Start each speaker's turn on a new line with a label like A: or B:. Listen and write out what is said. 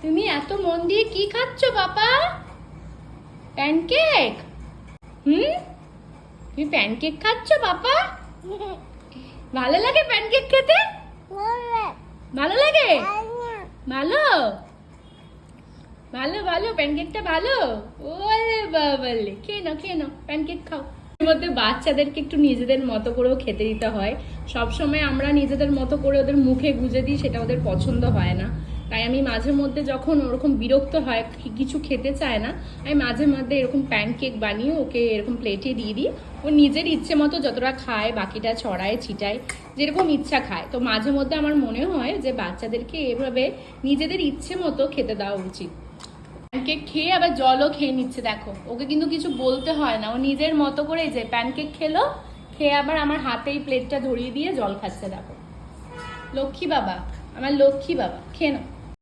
A: তুমি এত মন দিয়ে কি খাচ্ছ বাবা? প্যানকেক? তুমি প্যানকেক খাচ্ছ বাবা? ভালো লাগে প্যানকেক খেতে? ভালো লাগে? ভালো ভালো ভালো প্যানকেকটা ভালো। ওরে বাবালে, খেয়ে নাও প্যানকেক খাও। এর মধ্যে বাচ্চাদেরকে একটু নিজেদের মতো করেও খেতে দিতে হয়। সব সময় আমরা নিজেদের মতো করে ওদের মুখে গুজে দিই, সেটা ওদের পছন্দ হয় না। তাই আমি মাঝে মধ্যে যখন ওরকম বিরক্ত হয়, কিছু খেতে চায় না, আমি মাঝে মধ্যে এরকম প্যানকেক বানিয়ে ওকে এরকম প্লেটে দিয়ে দিই। ও নিজের ইচ্ছে মতো যতটা খায়, বাকিটা ছড়ায় ছিটায়, যেরকম ইচ্ছা খায়। তো মাঝে মধ্যে আমার মনে হয় যে বাচ্চাদেরকে এভাবে নিজেদের ইচ্ছে মতো খেতে দেওয়া উচিত। প্যানকেক খেয়ে আবার জলও খেয়ে নিচ্ছে, দেখো। ওকে কিন্তু কিছু বলতে হয় না, ও নিজের মতো করে যে প্যানকেক খেলো, খেয়ে আবার আমার হাতেই প্লেটটা ধরিয়ে দিয়ে জল খাচ্ছে, দেখো। লক্ষ্মী বাবা, আমার লক্ষ্মী বাবা, খেয়ে নাও।